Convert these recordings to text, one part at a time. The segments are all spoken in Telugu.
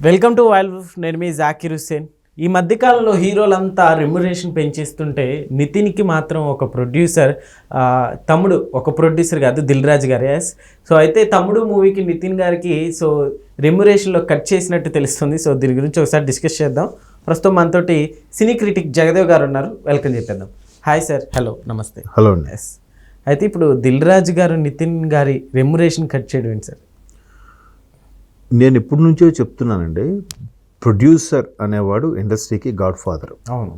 Welcome to wild wolf. నేను మీ జాకిర్ హుస్సేన్. ఈ మధ్యకాలంలో హీరోలంతా రెమ్యునరేషన్ పెంచేస్తుంటే నితిన్కి మాత్రం ఒక ప్రొడ్యూసర్ తమ్ముడు, ఒక ప్రొడ్యూసర్ కాదు దిల్ రాజు గారు. ఎస్. సో అయితే తమ్ముడు మూవీకి నితిన్ గారికి రెమ్యునరేషన్లో కట్ చేసినట్టు తెలుస్తుంది. సో దీని గురించి ఒకసారి డిస్కస్ చేద్దాం. ప్రస్తుతం మనతోటి సినీ క్రిటిక్ జగదేవ్ గారు ఉన్నారు. వెల్కమ్ చెప్పేద్దాం. Hi sir. హలో, నమస్తే. హలో అండి. ఎస్. అయితే ఇప్పుడు దిల్ రాజు గారు నితిన్ గారి రెమ్యునరేషన్ కట్ చేయడం ఏంటి సార్? నేను ఇప్పటి నుంచో చెప్తున్నానండి, ప్రొడ్యూసర్ అనేవాడు ఇండస్ట్రీకి గాడ్ ఫాదర్. అవును,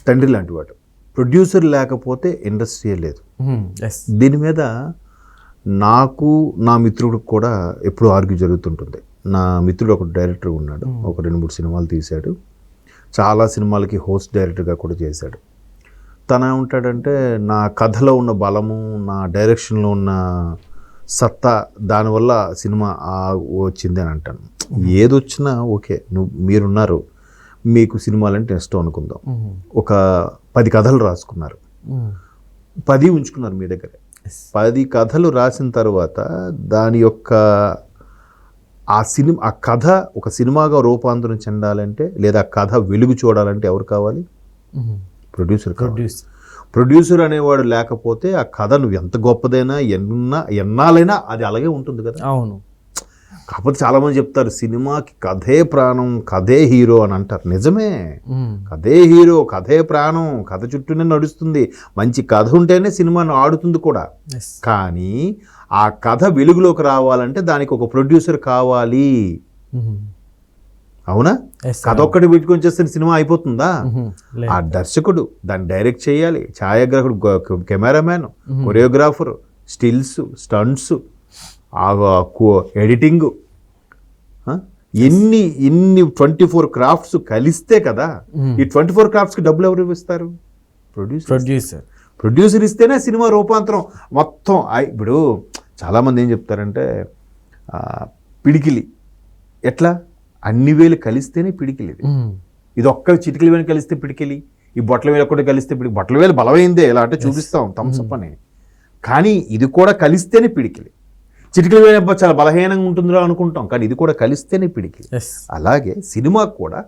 తండ్రి లాంటి వాడు. ప్రొడ్యూసర్ లేకపోతే ఇండస్ట్రీయే లేదు. ఎస్. దీని మీద నాకు, నా మిత్రుడికి కూడా ఎప్పుడు ఆర్గ్యూ జరుగుతుంటుంది. నా మిత్రుడు ఒక డైరెక్టర్ ఉన్నాడు, ఒక 2-3 సినిమాలు తీశాడు, చాలా సినిమాలకి హోస్ట్ డైరెక్టర్గా కూడా చేశాడు. తన ఏమంటాడంటే, నా కథలో ఉన్న బలము, నా డైరెక్షన్లో ఉన్న సత్తా, దానివల్ల సినిమా వచ్చింది అని అంటాను. ఏదొచ్చినా ఓకే, మీరున్నారు, మీకు సినిమాలంటే ఇష్టం అనుకుందాం. ఒక 10 కథలు రాసుకున్నారు, 10 ఉంచుకున్నారు మీ దగ్గర. 10 కథలు రాసిన తర్వాత దాని యొక్క ఆ కథ ఒక సినిమాగా రూపాంతరం చెందాలంటే, లేదా కథ వెలుగు చూడాలంటే ఎవరు కావాలి? ప్రొడ్యూసర్. ప్రొడ్యూసర్ అనేవాడు లేకపోతే ఆ కథ నువ్వు ఎంత గొప్పదైనా ఎన్నాలైనా అది అలాగే ఉంటుంది కదా. అవును. కాకపోతే చాలామంది చెప్తారు సినిమాకి కథే ప్రాణం, కథే హీరో అని అంటారు. నిజమే, కథే హీరో, కథే ప్రాణం, కథ చుట్టూనే నడుస్తుంది. మంచి కథ ఉంటేనే సినిమాను ఆడుతుంది కూడా. కానీ ఆ కథ వెలుగులోకి రావాలంటే దానికి ఒక ప్రొడ్యూసర్ కావాలి. అవునా? కథ ఒక్కటి పెట్టుకొని చేస్తే సినిమా అయిపోతుందా? ఆ దర్శకుడు దాన్ని డైరెక్ట్ చేయాలి, ఛాయాగ్రాహకుడు, cameraman, choreographer, stills, stunts, editing, ఎన్ని 24 క్రాఫ్ట్స్ కలిస్తే కదా. ఈ 24 క్రాఫ్ట్స్కి డబ్బులు ఎవరు ఇస్తారు? ప్రొడ్యూసర్ ఇస్తేనే సినిమా రూపాంతరం మొత్తం. ఇప్పుడు చాలామంది ఏం చెప్తారంటే, పిడికిలి ఎట్లా అన్ని వేలు కలిస్తేనే పిడికిలి. ఇది ఒక్క చిటికల వేలు కలిస్తే పిడికిలి, ఈ బొట్టల వేలు ఒక్కటి కలిస్తే పిడికి. బొట్టల వేలు బలమైందే, ఎలా అంటే చూపిస్తాం థమ్స్అప్ అని. కానీ ఇది కూడా కలిస్తేనే పిడికిలి. చిటికల వేలు చాలా బలహీనంగా ఉంటుందో అనుకుంటాం, కానీ ఇది కూడా కలిస్తేనే పిడికిలి. అలాగే సినిమాకు కూడా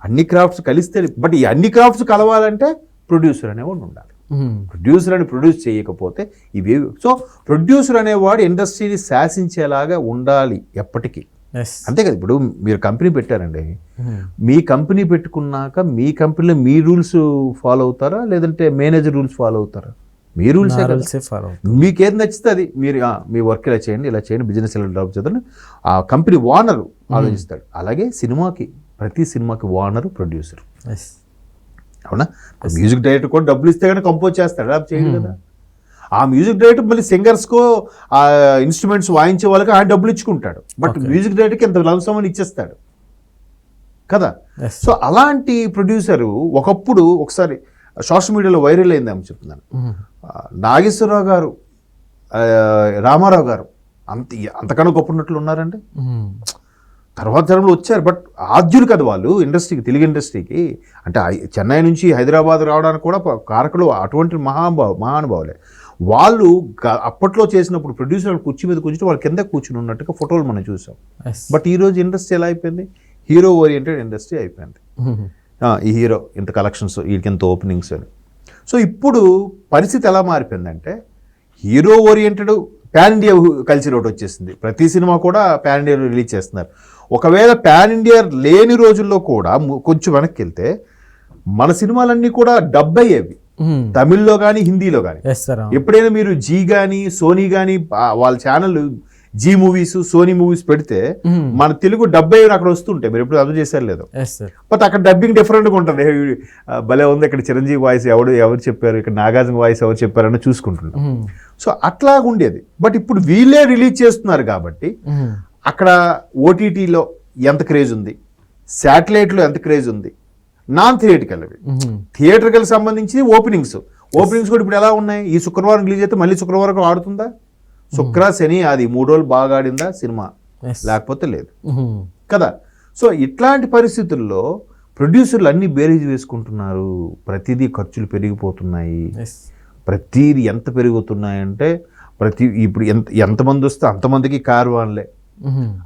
అన్ని క్రాఫ్ట్స్ కలిస్తేనే. బట్ ఈ అన్ని క్రాఫ్ట్స్ కలవాలంటే ప్రొడ్యూసర్ అనేవాడు ఉండాలి. ప్రొడ్యూసర్ అని ప్రొడ్యూస్ చేయకపోతే ఇవేవి. సో ప్రొడ్యూసర్ అనేవాడు ఇండస్ట్రీని శాసించేలాగా ఉండాలి ఎప్పటికీ. అంతే కదా. ఇప్పుడు మీరు కంపెనీ పెట్టారండి, మీ కంపెనీ పెట్టుకున్నాక మీ కంపెనీలో మీ రూల్స్ ఫాలో అవుతారా, లేదంటే మేనేజర్ రూల్స్ ఫాలో అవుతారా? మీ రూల్సే ఫాలో. మీకు ఏది నచ్చితే అది మీరు మీ వర్క్ ఇలా చేయండి, ఇలా చేయండి, బిజినెస్ ఇలా డెవలప్ చేద్దాం ఆ కంపెనీ ఓనర్ ఆలోచిస్తాడు. అలాగే సినిమాకి, ప్రతి సినిమాకి ఓనరు ప్రొడ్యూసర్. అవునా? మ్యూజిక్ డైరెక్టర్ కూడా డబ్బులు ఇస్తే కానీ కంపోజ్ చేస్తాడు, అలా చేయడు కదా. ఆ మ్యూజిక్ డైరెక్టర్ మళ్ళీ సింగర్స్కో ఆ ఇన్స్ట్రుమెంట్స్ వాయించే వాళ్ళకి ఆయన డబ్బులు ఇచ్చుకుంటాడు. బట్ మ్యూజిక్ డైరెక్టర్కి ఎంత లంసమని ఇచ్చేస్తాడు కదా. సో అలాంటి ప్రొడ్యూసరు ఒకప్పుడు ఒకసారి సోషల్ మీడియాలో వైరల్ అయిందని చెప్తున్నాను. నాగేశ్వరరావు గారు, రామారావు గారు అంతకన్నా గొప్పనట్లు ఉన్నారండి. తర్వాత తరంలో వచ్చారు, బట్ ఆద్యులు కదా వాళ్ళు ఇండస్ట్రీకి, తెలుగు ఇండస్ట్రీకి. అంటే చెన్నై నుంచి హైదరాబాద్ రావడానికి కూడా కారకులు అటువంటి మహానుభావులే వాళ్ళు. అప్పట్లో చేసినప్పుడు ప్రొడ్యూసర్ కుర్చీ మీద కూర్చుంటే వాళ్ళు కింద కూర్చుని ఉన్నట్టుగా ఫోటోలు మనం చూసాం. బట్ ఈరోజు ఇండస్ట్రీ ఎలా అయిపోయింది? హీరో ఓరియంటెడ్ ఇండస్ట్రీ అయిపోయింది. ఈ హీరో ఇంత కలెక్షన్స్, వీళ్ళకి ఇంత ఓపెనింగ్స్ అని. సో ఇప్పుడు పరిస్థితి ఎలా మారిపోయిందంటే, hero oriented pan India culture ఒకటి వచ్చేసింది. ప్రతి సినిమా కూడా పాన్ ఇండియా రిలీజ్ చేస్తున్నారు. ఒకవేళ పాన్ ఇండియా లేని రోజుల్లో కూడా కొంచెం వెనక్కి వెళ్తే మన సినిమాలన్నీ కూడా డబ్ అయ్యేవి, తమిళ్లో కానీ హిందీలో కానీ. ఎప్పుడైనా మీరు జీ కానీ సోనీ కానీ వాళ్ళ channel Zee movies, Sony movies పెడితే మన తెలుగు డబ్ అయ్యి అక్కడ వస్తుంటాయి. మీరు ఎప్పుడు అబ్జర్వ్ చేశారు లేదు? బట్ అక్కడ డబ్బింగ్ డిఫరెంట్గా ఉంటుంది. భలే ఉంది, ఇక్కడ చిరంజీవి వాయిస్ ఎవరు చెప్పారు, ఇక్కడ నాగార్జున వాయిస్ ఎవరు చెప్పారని చూసుకుంటున్నాం. సో అట్లాగా ఉండేది. బట్ ఇప్పుడు వీళ్ళే రిలీజ్ చేస్తున్నారు కాబట్టి అక్కడ ఓటీటీలో ఎంత క్రేజ్ ఉంది, శాటిలైట్లో ఎంత క్రేజ్ ఉంది, నాన్ థియేటికల్. థియేటర్కి సంబంధించి ఓపెనింగ్స్ కూడా ఇప్పుడు ఎలా ఉన్నాయి? ఈ శుక్రవారం రిలీజ్ అయితే మళ్ళీ శుక్రవారం ఆడుతుందా? శుక్ర శని అది 3 రోజులు బాగా ఆడిందా సినిమా, లేకపోతే లేదు కదా. సో ఇట్లాంటి పరిస్థితుల్లో ప్రొడ్యూసర్లు అన్ని బేరీజ్ వేసుకుంటున్నారు. ప్రతిదీ ఖర్చులు పెరిగిపోతున్నాయి. ప్రతిదీ ఎంత పెరుగుతున్నాయంటే ఇప్పుడు ఎంతమంది వస్తే అంతమందికి కార్వాన్లే.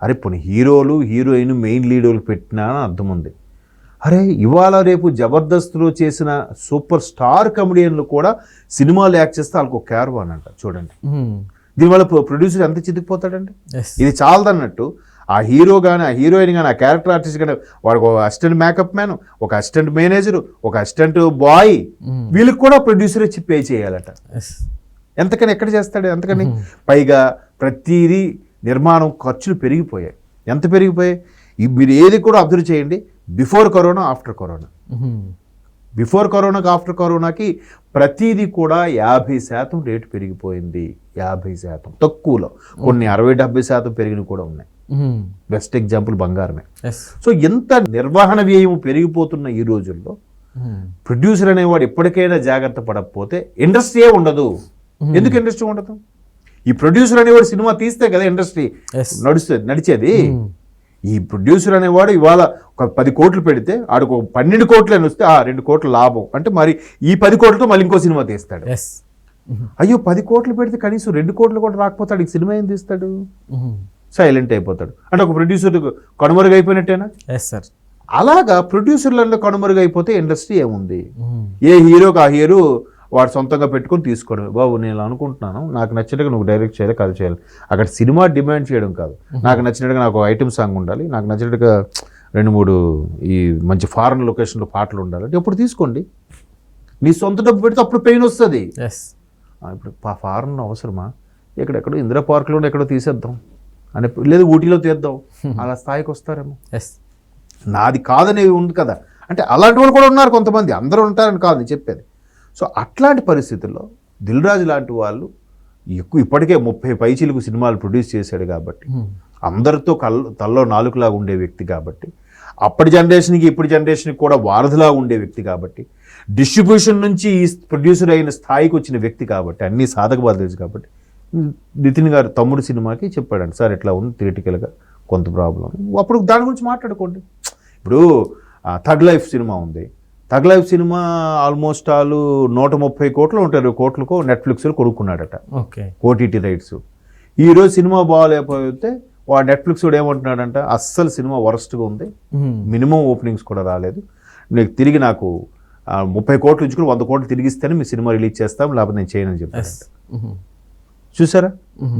అరే పోనీ హీరోలు హీరోయిన్ మెయిన్ లీడర్లు పెట్టినా అని అర్థం ఉంది. అరే ఇవాళ రేపు జబర్దస్త్లో చేసిన సూపర్ స్టార్ కమెడియన్లు కూడా సినిమాలు యాక్ట్ చేస్తే వాళ్ళకు ఒక క్యారవాన్ అంట చూడండి. దీనివల్ల ప్రొడ్యూసర్ ఎంత చితికిపోతాడండి. ఇది చాలదన్నట్టు ఆ హీరో కానీ ఆ హీరోయిన్ కానీ ఆ క్యారెక్టర్ ఆర్టిస్ట్ కానీ వాడికి ఒక అసిస్టెంట్ మేకప్ మ్యాన్, ఒక అసిస్టెంట్ మేనేజరు, ఒక అసిస్టెంట్ బాయ్, వీళ్ళకి కూడా ప్రొడ్యూసర్ ఇచ్చి పే చేయాలట. ఎంతకని ఎక్కడ చేస్తాడు ఎంతకని. పైగా ప్రతిదీ నిర్మాణం ఖర్చులు పెరిగిపోయాయి. ఎంత పెరిగిపోయాయి మీరు ఏది కూడా అబ్జర్వ్ చేయండి. Before corona after corona, before కరోనాకి ఆఫ్టర్ కరోనాకి ప్రతిదీ కూడా 50% రేటు పెరిగిపోయింది. 50% తక్కువలో, కొన్ని 60-70% పెరిగినవి కూడా ఉన్నాయి. బెస్ట్ ఎగ్జాంపుల్ బంగారమే. సో ఎంత నిర్వహణ వ్యయం పెరిగిపోతున్న ఈ రోజుల్లో ప్రొడ్యూసర్ అనేవాడు ఎప్పటికైనా జాగ్రత్త పడకపోతే ఇండస్ట్రీయే ఉండదు. ఎందుకు ఇండస్ట్రీ ఉండదు? ఈ ప్రొడ్యూసర్ అనేవాడు సినిమా తీస్తే కదా ఇండస్ట్రీ నడిచేది. ఈ ప్రొడ్యూసర్ అనేవాడు ఇవాళ ఒక 10 కోట్లు పెడితే ఆడికి ఒక 12 కోట్లు అని వస్తే 2 కోట్ల లాభం అంటే మరి ఈ 10 కోట్లతో మళ్ళీ ఇంకో సినిమా తీస్తాడు. అయ్యో 10 కోట్లు పెడితే కనీసం 2 కోట్లు కూడా రాకపోతే ఆడికి సినిమా ఏం తీస్తాడు? సైలెంట్ అయిపోతాడు. అంటే ఒక ప్రొడ్యూసర్ కనుమరుగు అయిపోయినట్టేనా? అలాగా ప్రొడ్యూసర్లలో కనుమరుగు అయిపోతే ఇండస్ట్రీ ఏముంది? ఏ హీరోకి ఆ హీరో వాడు సొంతంగా పెట్టుకొని తీసుకోవడం. బాబు నేను అనుకుంటున్నాను నాకు నచ్చినట్టుగా నువ్వు డైరెక్ట్ చేయాలి, కథ చేయాలి. అక్కడ సినిమా డిమాండ్ చేయడం కాదు, నాకు నచ్చినట్టుగా నాకు ఐటమ్ సాంగ్ ఉండాలి, నాకు నచ్చినట్టుగా 2-3 ఈ మంచి ఫారెన్ లొకేషన్లో పాటలు ఉండాలి అంటే ఎప్పుడు తీసుకోండి. నీ సొంత డబ్బు పెడితే అప్పుడు పెయిన్ వస్తుంది. ఇప్పుడు ఫారెన్ అవసరమా? ఎక్కడెక్కడో ఇందిరా పార్క్లో ఎక్కడో తీసేద్దాం అని, లేదు ఊటీలో తీద్దాం, అలా స్థాయికి వస్తారేమో. నాది కాదనేవి ఉంది కదా. అంటే అలాంటి వాళ్ళు కూడా ఉన్నారు కొంతమంది, అందరూ ఉంటారని కాదు నేను చెప్పేది. సో అట్లాంటి పరిస్థితుల్లో దిల్ రాజు లాంటి వాళ్ళు ఇప్పటికే 30 పైచీలకు సినిమాలు ప్రొడ్యూస్ చేశాడు కాబట్టి, అందరితో తల్లో నాలుగులాగా ఉండే వ్యక్తి కాబట్టి, అప్పటి జనరేషన్కి ఇప్పుడు జనరేషన్కి కూడా వారధిలాగా ఉండే వ్యక్తి కాబట్టి, డిస్ట్రిబ్యూషన్ నుంచి ఈ ప్రొడ్యూసర్ అయిన స్థాయికి వచ్చిన వ్యక్తి కాబట్టి, అన్ని సాధక బాధలు కాబట్టి నితిన్ గారు తమ్ముడు సినిమాకి చెప్పాడండి, సార్ ఇట్లా ఉంది థియేటికల్గా కొంత ప్రాబ్లం, అప్పుడు దాని గురించి మాట్లాడుకోండి. ఇప్పుడు థగ్ లైఫ్ సినిమా ఉంది, థగ్ లైఫ్ సినిమా ఆల్మోస్ట్ 130 కోట్లు 120 కోట్లకు నెట్ఫ్లిక్స్లో కొనుక్కున్నాడట ఓటీటీ రైట్స్. ఈరోజు సినిమా బాగాలేకపోతే వాడు నెట్ఫ్లిక్స్ కూడా ఏమంటున్నాడంట, అస్సలు సినిమా వరస్ట్గా ఉంది, మినిమం ఓపెనింగ్స్ కూడా రాలేదు, నీకు తిరిగి నాకు 30 కోట్లు ఉంచుకుని 100 కోట్లు తిరిగిస్తేనే మీ సినిమా రిలీజ్ చేస్తాం, లేకపోతే నేను చేయనని చెప్పాను. చూసారా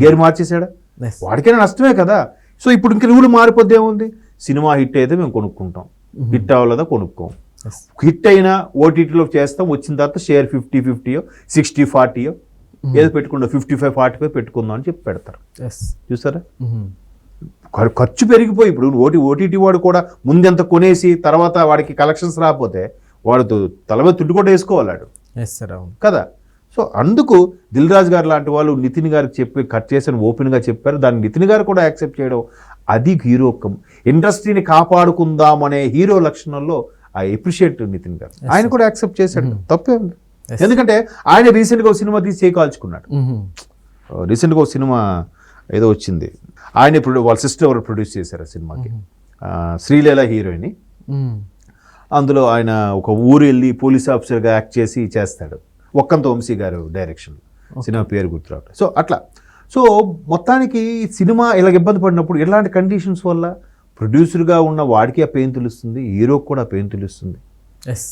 గేర్ మార్చేసాడా? వాడికైనా నష్టమే కదా. సో ఇప్పుడు ఇంక రూల్ మారిపోద్ది ఏముంది, సినిమా హిట్ అయితే మేము కొనుక్కుంటాం, హిట్ అవ్వలేదా కొనుక్కోం, హిట్ అయినా ఓటీటీలో చేస్తాం, వచ్చిన తర్వాత షేర్ 50-50 60-40 ఏదో పెట్టుకుంటాం, 55-45 పెట్టుకుందాం అని చెప్పి పెడతారు. చూసారా ఖర్చు పెరిగిపోయి ఇప్పుడు ఓటీటీ వాడు కూడా ముందెంత కొనేసి తర్వాత వాడికి కలెక్షన్స్ రాకపోతే వాడు తల మీద తుడ్డు కూడా వేసుకోవాలాడు కదా. సో అందుకు దిల్ రాజు గారు లాంటి వాళ్ళు నితిన్ గారికి చెప్పి కట్ చేసిన ఓపెన్గా చెప్పారు, దాన్ని నితిన్ గారు కూడా యాక్సెప్ట్ చేయడం, అది హీరో ఇండస్ట్రీని కాపాడుకుందామనే హీరో లక్షణంలో ఐ అప్రిషియేట్ నితిన్ గారు. ఆయన కూడా యాక్సెప్ట్ చేశాడు, తప్పే ఉంది. ఎందుకంటే ఆయన రీసెంట్గా ఒక సినిమా తీసి కాల్చుకున్నాడు. రీసెంట్గా ఒక సినిమా ఏదో వచ్చింది, ఆయన ఇప్పుడు వాళ్ళ సిస్టర్ ఎవరు ప్రొడ్యూస్ చేశారు ఆ సినిమాకి, శ్రీలీల హీరోయిన్. అందులో ఆయన ఒక ఊరు వెళ్ళి పోలీస్ ఆఫీసర్గా యాక్ట్ చేసి చేస్తాడు, ఒక్కంత వంశీ గారు డైరెక్షన్, సినిమా పేరు గుర్తురావట్లేదు. సో అట్లా సో మొత్తానికి సినిమా ఇలా ఇబ్బంది పడినప్పుడు ఎలాంటి కండిషన్స్ వల్ల ప్రొడ్యూసర్గా ఉన్న వాడికి ఆ పెయిన్ తెలుస్తుంది, హీరోకి కూడా పెయిన్ తెలుస్తుంది.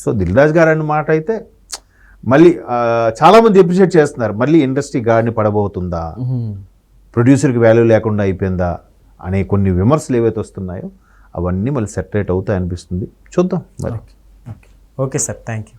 సో దిల్ రాజు గారు అన్న మాట అయితే మళ్ళీ చాలామంది అప్రిషియేట్ చేస్తున్నారు, మళ్ళీ ఇండస్ట్రీ గాడిని పడబోతుందా, ప్రొడ్యూసర్కి వాల్యూ లేకుండా అయిపోయిందా అనే కొన్ని విమర్శలు ఏవైతే వస్తున్నాయో అవన్నీ మళ్ళీ సెటరేట్ అవుతాయి అనిపిస్తుంది. చూద్దాం మరి. Okay sir, thank you.